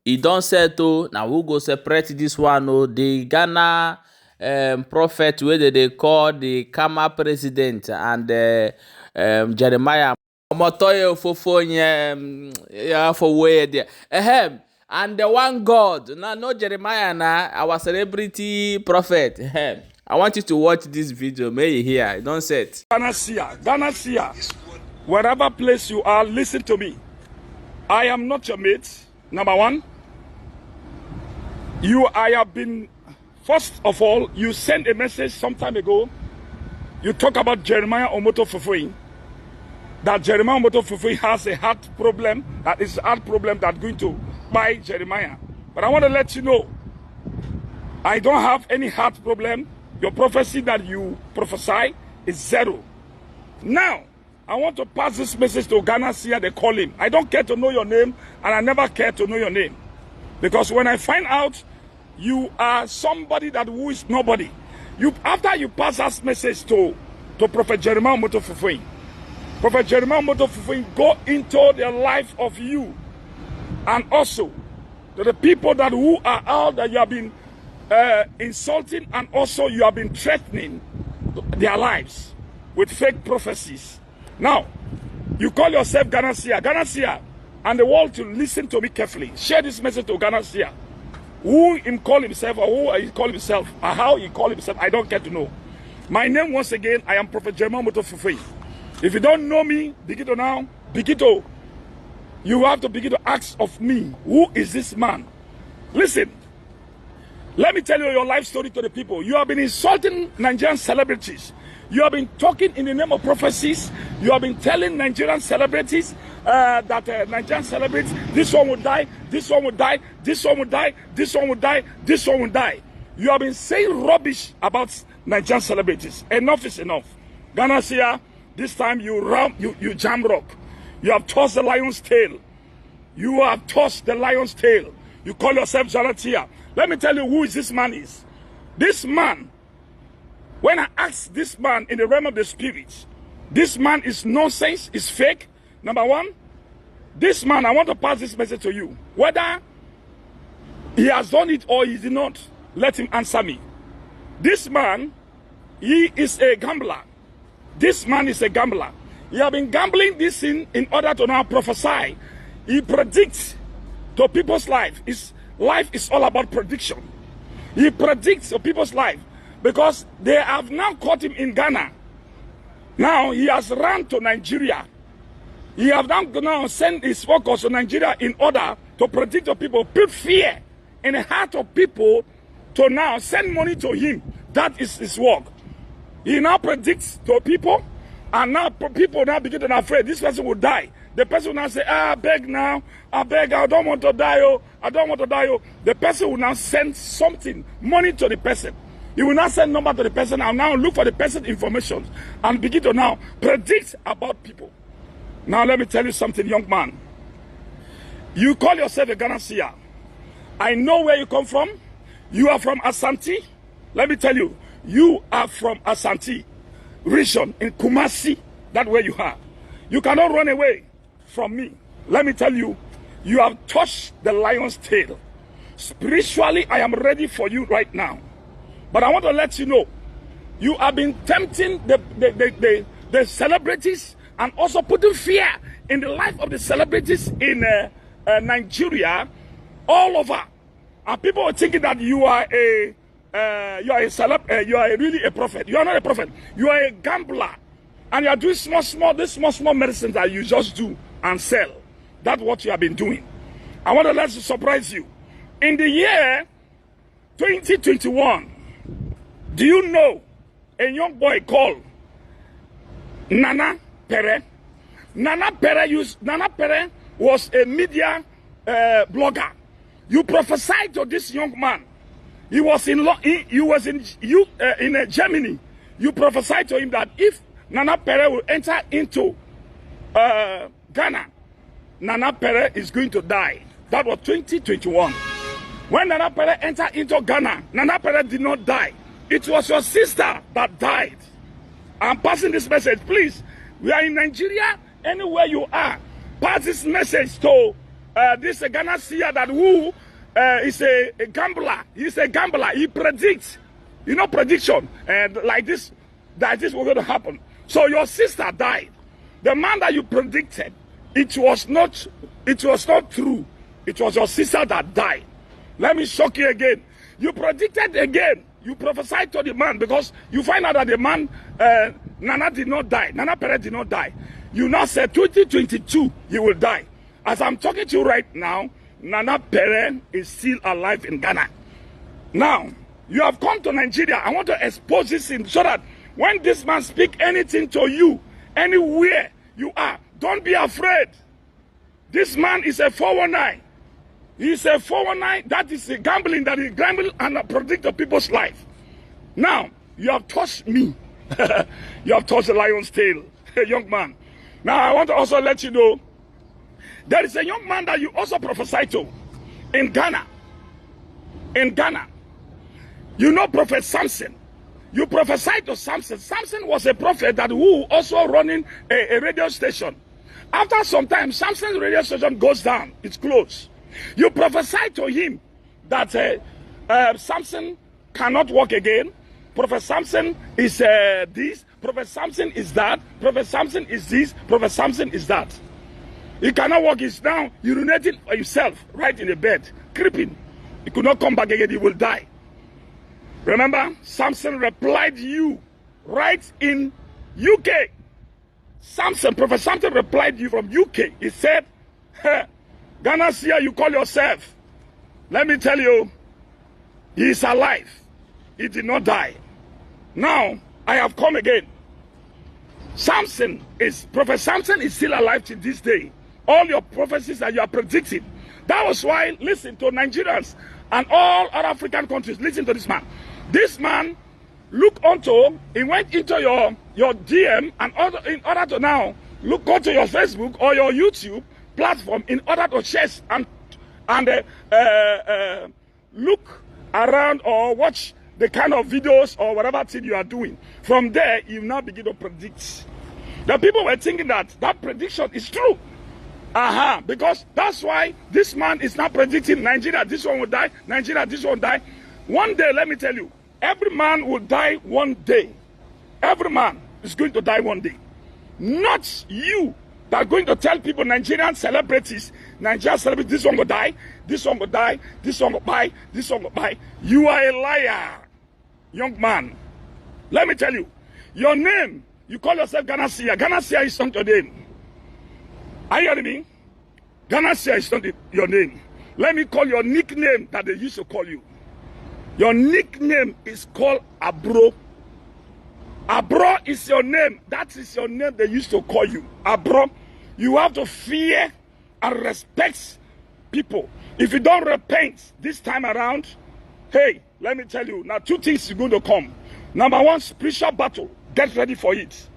e don settle. Now who go separate this one? Oh, the Ghana prophet wey they call the Kama president and Jeremiah Omotoye Ofofonye yeah for where there. And the one God. Now no Jeremiah na our celebrity prophet. I want you to watch this video. May you hear. Don't set. Ghana, wherever place you are, listen to me. I am not your mate. Number one, I have been, first of all, you sent a message some time ago. You talk about Jeremiah Omoto Fufui. That Jeremiah Omoto Fufui has a heart problem. That is a heart problem that's going to buy Jeremiah. But I want to let you know, I don't have any heart problem. Your prophecy that you prophesy is zero. Now, I want to pass this message to Ghana Sia. They call him. I don't care to know your name, and I never care to know your name. Because when I find out you are somebody that who is nobody, after you pass that message to Prophet Jeremiah Omoto Fufui, Prophet Jeremiah Omoto Fufui go into the life of you, and also to the people that who are out that you have been insulting, and also you have been threatening their lives with fake prophecies. Now, you call yourself Ghana Sia, and the world to listen to me carefully. Share this message to Ghana Sia. Who he call himself, or who he call himself, or how he call himself, I don't care to know. My name, once again, I am Prophet Jeremiah Omoto Fufui. If you don't know me, you have to begin to ask of me, who is this man? Listen, let me tell you your life story to the people. You have been insulting Nigerian celebrities. You have been talking in the name of prophecies. You have been telling Nigerian celebrities that Nigerian celebrities, this one will die, this one will die, this one will die, this one will die, this one will die. You have been saying rubbish about Nigerian celebrities. Enough is enough. Ghana Sia, this time you jam rock. You have tossed the lion's tail. You have tossed the lion's tail. You call yourself Jalatia. Let me tell you who this man is. This man, when I ask this man in the realm of the spirit, this man is nonsense, is fake. Number one, this man, I want to pass this message to you. Whether he has done it or he did not, let him answer me. This man, he is a gambler. This man is a gambler. He has been gambling this in order to now prophesy. He predicts to people's life. His life is all about prediction. He predicts to people's life because they have now caught him in Ghana. Now he has run to Nigeria. He has now sent his focus to Nigeria in order to predict to people, put fear in the heart of people to now send money to him. That is his work. He now predicts to people, and now people now begin to be afraid this person will die. The person will now say, I beg now, I beg, I don't want to die, oh, I don't want to die, oh. The person will now send something, money to the person. He will now send number to the person and now look for the person's information and begin to now predict about people. Now let me tell you something, young man. You call yourself a Ghana Sia. I know where you come from. You are from Asante. Let me tell you, you are from Asante region in Kumasi. That's where you are. You cannot run away from me. Let me tell you, you have touched the lion's tail. Spiritually, I am ready for you right now. But I want to let you know, you have been tempting the celebrities and also putting fear in the life of the celebrities in Nigeria all over. And people are thinking that you are a really a prophet. You are not a prophet. You are a gambler. And you are doing small medicines that you just do and sell. That's what you have been doing. I want to let you surprise you. In the year 2021, do you know a young boy called Nana Pere? Nana Pere was a media blogger. You prophesied to this young man. He was in Germany. You prophesied to him that if Nana Pere will enter into Ghana, Nana Pere is going to die. That was 2021. When Nana Pere entered into Ghana, Nana Pere did not die. It was your sister that died. I'm passing this message. Please, we are in Nigeria. Anywhere you are, pass this message to this Ghana seer that who is a gambler. He's a gambler. He predicts, you know, prediction, and like this, that this was going to happen. So your sister died. The man that you predicted, it was not true. It was your sister that died. Let me shock you again. You predicted again. You prophesied to the man because you find out that the man, Nana did not die. Nana Pere did not die. You now said 2022, he will die. As I'm talking to you right now, Nana Pere is still alive in Ghana. Now, you have come to Nigeria. I want to expose this in so that when this man speak anything to you, anywhere you are, don't be afraid. This man is a 419. He's a 419. That is a gambling that he gamble and predict the people's life. Now, you have touched me. You have touched the lion's tail, young man. Now, I want to also let you know, there is a young man that you also prophesied to in Ghana. In Ghana. You know Prophet Samson. You prophesied to Samson. Samson was a prophet that who also running a radio station. After some time, Samson's radio station goes down. It's closed. You prophesied to him that Samson cannot walk again. Prophet Samson is this. Prophet Samson is that. Prophet Samson is this. Prophet Samson is that. He cannot walk. He's now urinating for himself right in the bed, creeping. He could not come back again. He will die. Remember, Samson replied you right in UK. Prophet Samson replied you from UK. He said, hey, Ghana seer, you call yourself. Let me tell you, he is alive. He did not die. Now, I have come again. Prophet Samson is still alive to this day. All your prophecies that you are predicting. That was why, listen to Nigerians and all other African countries, listen to this man. This man, he went into your DM and in order to now go to your Facebook or your YouTube platform in order to share and look around or watch the kind of videos or whatever thing you are doing. From there, you now begin to predict. The people were thinking that prediction is true. Because that's why this man is now predicting Nigeria, this one will die, Nigeria, this one will die. One day, let me tell you, every man will die one day. Every man is going to die one day. Not you that are going to tell people, Nigerian celebrities, this one will die, this one will die, this one will buy, this one will buy. You are a liar, young man. Let me tell you, your name, you call yourself Ghana seer. Ghana seer is not your name. Are you hearing me? Ghana seer is not your name. Let me call your nickname that they used to call you. Your nickname is called Abro. Abro is your name. That is your name they used to call you. Abro. You have to fear and respect people. If you don't repent this time around, hey, let me tell you, now 2 things are going to come. Number 1, spiritual battle. Get ready for it.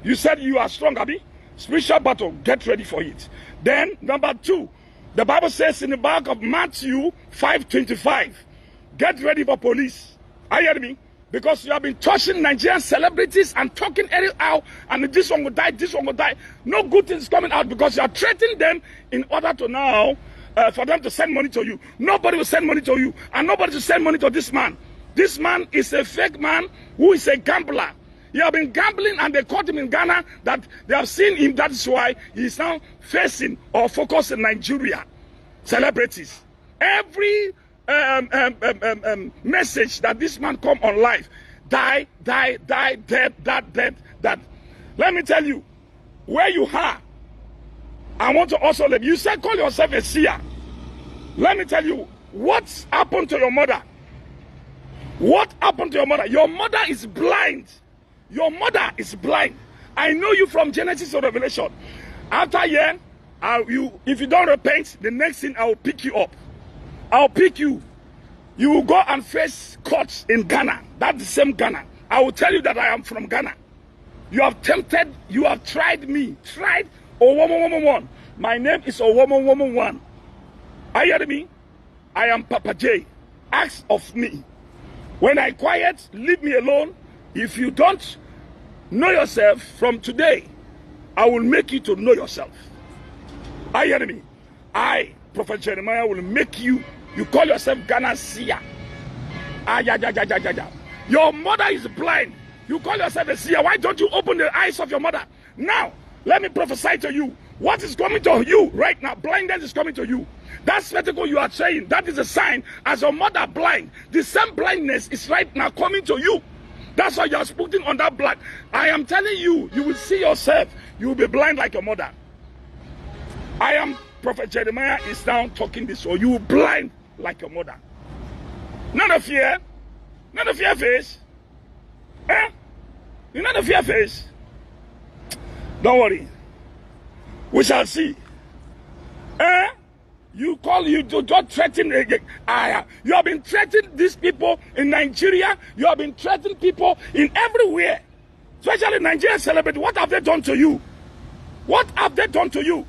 You said you are strong, Abi? Spiritual battle. Get ready for it. Then, number 2, the Bible says in the book of Matthew 5:25, get ready for police. Are you hearing me? Because you have been touching Nigerian celebrities and talking anyhow, and this one will die, this one will die. No good things coming out because you are threatening them in order to now, for them to send money to you. Nobody will send money to you, and nobody will send money to this man. This man is a fake man who is a gambler. He has been gambling, and they caught him in Ghana, that they have seen him. That is why he is now facing or focused in Nigeria. Celebrities. Every message that this man come on live, die, dead. Let me tell you, where you are, I want to also let you say, call yourself a seer. Let me tell you, what's happened to your mother? What happened to your mother? Your mother is blind. Your mother is blind. I know you from Genesis to Revelation. After a year, if you don't repent, the next thing I will pick you up. I'll pick you. You will go and face courts in Ghana. That's the same Ghana. I will tell you that I am from Ghana. You have tempted, you have tried me. Tried Owomo. My name is Owomo. Are you hearing me? I am Papa J. Ask of me. When I quiet, leave me alone. If you don't know yourself from today, I will make you to know yourself. Are you hearing me? I Prophet Jeremiah will make you. You call yourself Ghana seer. Your mother is blind. You call yourself a seer. Why don't you open the eyes of your mother? Now, let me prophesy to you. What is coming to you right now? Blindness is coming to you. That spectacle you are saying, that is a sign. As your mother blind, the same blindness is right now coming to you. That's why you are putting on that blood. I am telling you, you will see yourself. You will be blind like your mother. I am Prophet Jeremiah is now talking this, so you will blind like your mother. None of fear. None of fear face. Eh? You not a fear face. Don't worry. We shall see. Eh? You don't threaten. You have been threatening these people in Nigeria. You have been threatening people in everywhere. Especially Nigerian celebrities. What have they done to you? What have they done to you?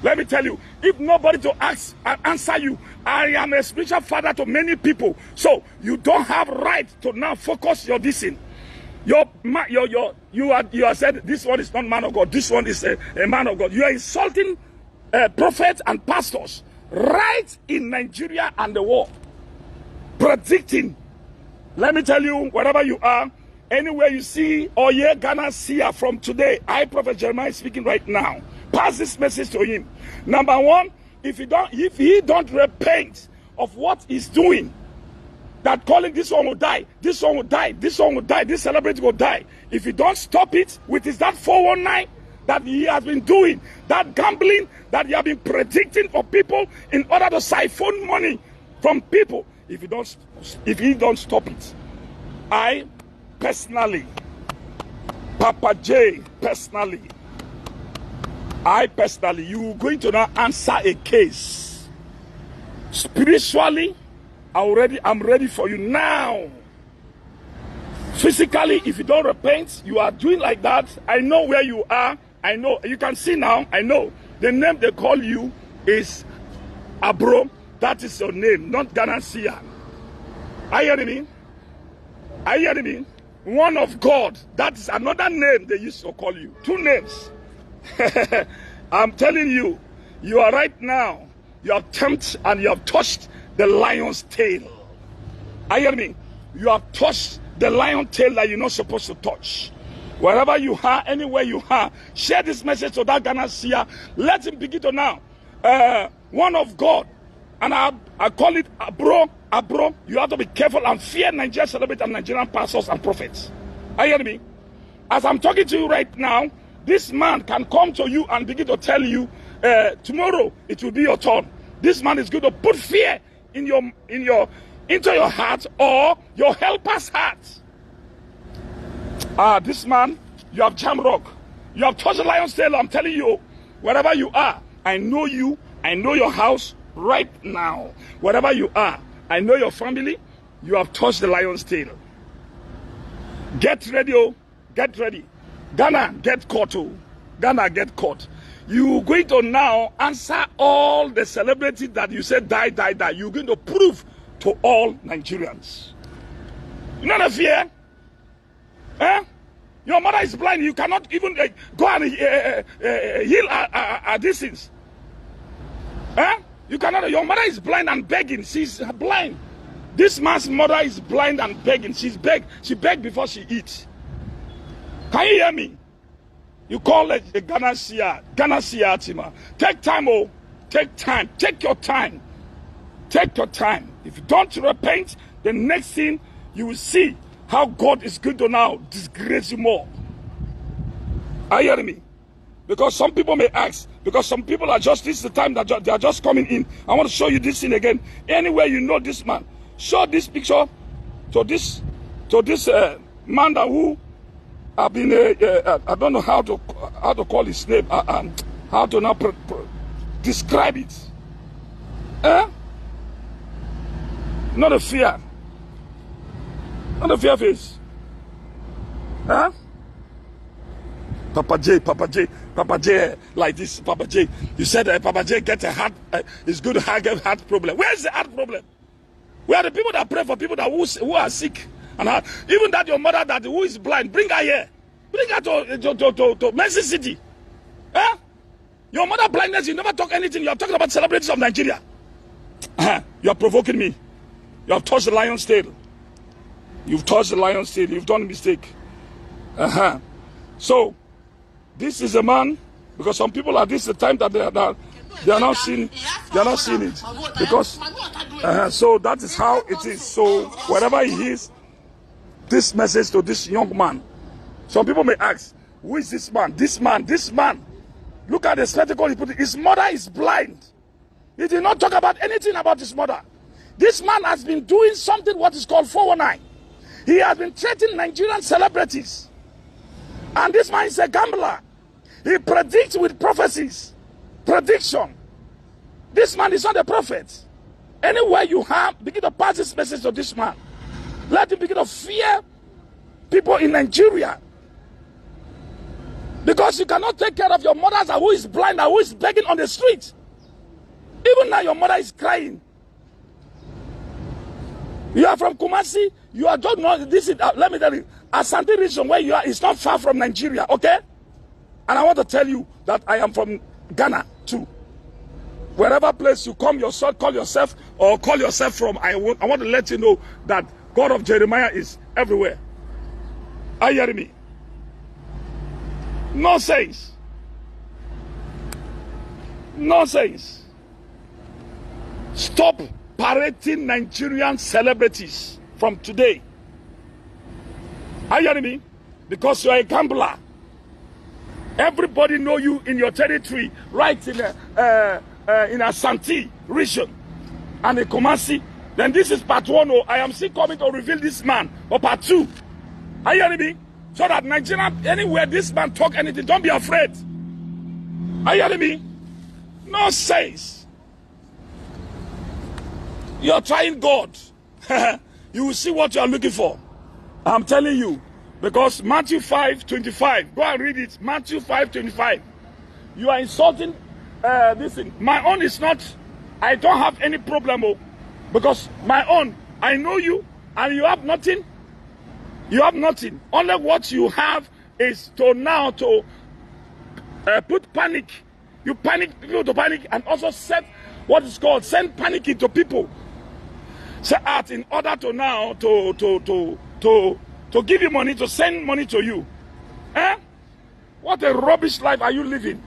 Let me tell you, if nobody to ask and answer you, I am a spiritual father to many people. So you don't have right to now focus your dissing. You are said this one is not man of God. This one is a man of God. You are insulting prophets and pastors right in Nigeria and the world, predicting. Let me tell you, wherever you are, anywhere you see or hear Ghana seer from today, I, Prophet Jeremiah, speaking right now. Pass this message to him. Number one, if he don't repent of what he's doing, that calling this one will die, this one will die, this one will die, this celebrity will die. If he don't stop it with that 419 that he has been doing, that gambling that he has been predicting for people in order to siphon money from people, if he don't stop it, I personally, Papa J personally, you are going to now answer a case. Spiritually, I'm ready for you now. Physically, if you don't repent, you are doing like that. I know where you are. I know. You can see now. I know. The name they call you is Abro. That is your name, not Ghana seer. Are you hearing me? Are you hearing me? One of God. That is another name they used to call you. Two names. I'm telling you, you are right now. You have tempted and you have touched the lion's tail. Are you hearing me? You have touched the lion's tail that you're not supposed to touch. Wherever you are, anywhere you are, share this message to that Ghana seer. Let him begin to now. One of God. And I call it Abro. You have to be careful and fear Nigerian celebrities and Nigerian pastors and prophets. Are you hearing me? As I'm talking to you right now, this man can come to you and begin to tell you, tomorrow it will be your turn. This man is going to put fear into your heart or your helper's heart. This man, you have jam rock. You have touched the lion's tail. I'm telling you, wherever you are, I know you. I know your house right now. Wherever you are, I know your family. You have touched the lion's tail. Get ready, oh. Get ready. Ghana, get caught, oh. Ghana, get caught. You're going to now answer all the celebrities that you said die. You're going to prove to all Nigerians. You're not a fear. Eh? Your mother is blind. You cannot even go and heal her distance. Eh? You cannot. Your mother is blind and begging. She's blind. This man's mother is blind and begging. She begged before she eats. Can you hear me? You call it a Ghana seer Tima. Take time, oh. Take time. Take your time. Take your time. If you don't repent, the next thing you will see how God is going to now disgrace you more. Are you hearing me? Because some people may ask, because some people are this is the time that they are just coming in. I want to show you this thing again. Anywhere you know this man, show this picture to this man that who have been, I don't know how to call his name, how to now describe it. Not a fear. Not a fear face. Papa J, like this, Papa J. You said Papa J get a heart, it's good to get heart problem. Where's the heart problem? Where are the people that pray for people that who are sick and heart? Even that your mother that who is blind, bring her here. Bring her to Mercy City. Your mother blindness, you never talk anything. You are talking about celebrities of Nigeria. You are provoking me. You have touched the lion's tail. You've touched the lion's tail. You've done a mistake. So, this is a man, because some people at this time that they are not seeing it. Because, so that is how it is. So, wherever he is, this message to this young man. Some people may ask, who is this man? This man. Look at the spectacle he put in. His mother is blind. He did not talk about anything about his mother. This man has been doing something what is called 419. He has been threatening Nigerian celebrities. And this man is a gambler. He predicts with prophecies. Prediction. This man is not a prophet. Anywhere you have, begin to pass this message to this man. Let him begin to fear people in Nigeria. Because you cannot take care of your mother who is blind and who is begging on the street. Even now your mother is crying. You are from Kumasi. You are just not, this is, let me tell you, Asante region where you are is not far from Nigeria, okay? And I want to tell you that I am from Ghana too. Wherever place you come yourself, call yourself from, I want to let you know that God of Jeremiah is everywhere. Are you hearing me? Nonsense. Nonsense. Stop parading Nigerian celebrities from today. Are you hearing me? Because you are a gambler. Everybody know you in your territory, right in Asante region and in Kumasi. Then this is part 1. I am still coming to reveal this man. Or part 2. Are you hearing me? So that Nigeria, anywhere this man talk anything, don't be afraid. Are you hearing me? Nonsense. You are trying God. You will see what you are looking for. I'm telling you. Because Matthew 5:25. Go and read it. Matthew 5:25. You are insulting this thing. My own is not, I don't have any problem. Because my own, I know you and you have nothing. You have nothing. Only what you have is to now to put panic. You panic, people to panic, and also set what is called send panic into people. So in order to now to give you money, to send money to you. What a rubbish life are you living?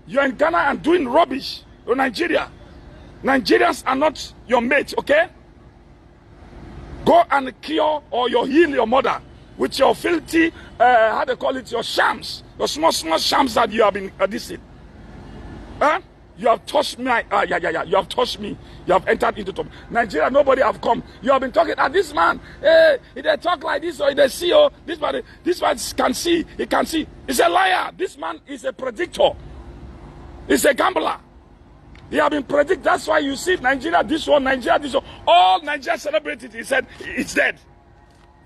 You're in Ghana and doing rubbish in Nigeria. Nigerians are not your mates, okay? Go and cure or you heal your mother with your filthy, how they call it, your shams. Your small shams that you have been addicted. You have touched me. You have touched me. You have entered into top. Nigeria, nobody have come. You have been talking. This man, if they talk like this or if they see, this man can see. He can see. He's a liar. This man is a predictor. He's a gambler. He have been predicted. That's why you see Nigeria this one, Nigeria this one. All Nigeria celebrated. He said it's dead.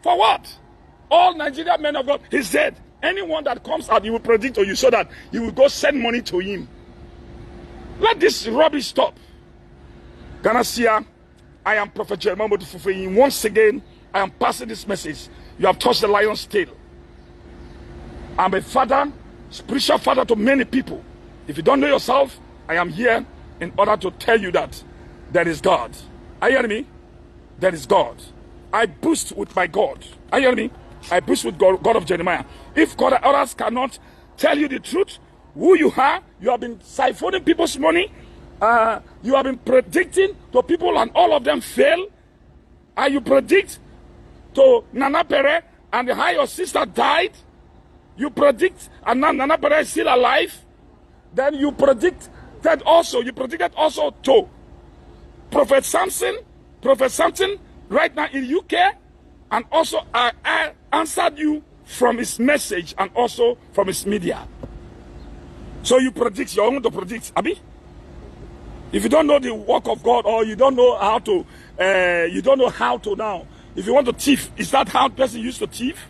For what? All Nigerian men of God, he's dead. Anyone that comes out, he will predict to you so that you will go send money to him. Let this rubbish stop. Ganasia, I am Prophet Jeremiah Modufufe. Once again, I am passing this message. You have touched the lion's tail. I'm a father, spiritual father to many people. If you don't know yourself, I am here in order to tell you that there is God. Are you hearing me? There is God. I boost with my God. Are you hearing me? I boost with God of Jeremiah. If God others cannot tell you the truth, who you are, you have been siphoning people's money. You have been predicting to people and all of them fail. And you predict to Nana Pere and how your sister died. You predict and now Nana Pere is still alive. Then you predicted also to Prophet Samson right now in UK. And also I answered you from his message and also from his media. So you predict, you're going to predict, Abi? If you don't know the work of God or you don't know how to, now, if you want to thief, is that how a person used to thief?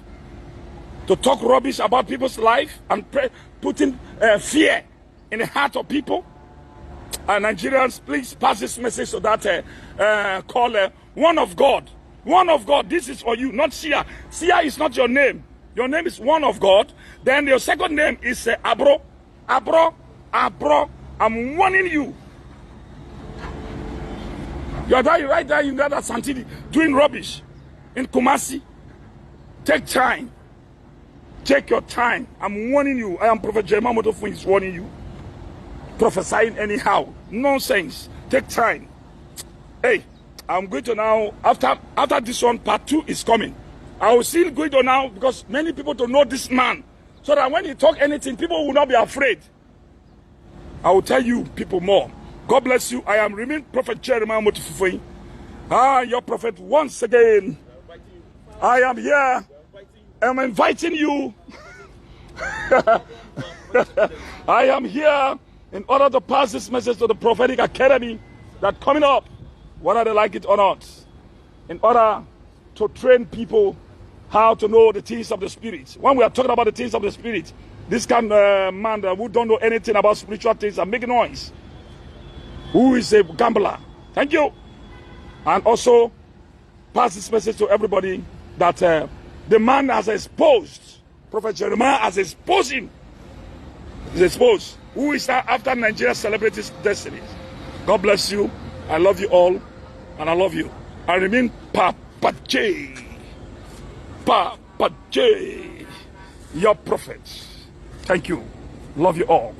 To talk rubbish about people's life and putting fear in the heart of people? Nigerians, please pass this message to that one of God. One of God, this is for you, not Sia. Sia is not your name. Your name is one of God. Then your second name is Abro. Abro, I'm warning you. You're right there in that Santini doing rubbish in Kumasi. Take time. Take your time. I'm warning you. I am Prophet Jeremiah Motofun is warning you. Prophesying anyhow. Nonsense. Take time. Hey, I'm going to now, after this one, part 2 is coming. I will still going to now, because many people don't know this man. So that when he talk anything, people will not be afraid. I will tell you people more. God bless you. I am remain Prophet Jeremiah Motofun. Your prophet once again. I am here. I'm inviting you. I am here in order to pass this message to the prophetic academy that coming up, whether they like it or not, in order to train people how to know the things of the spirit. When we are talking about the things of the spirit, this kind of man who don't know anything about spiritual things and make noise, who is a gambler. Thank you. And also pass this message to everybody that the man has exposed, Prophet Jeremiah has exposed him. He's exposed. Who is that after Nigeria celebrates destinies? God bless you. I love you all. And I love you. I remain Papa J. Papa J. Your prophet. Thank you. Love you all.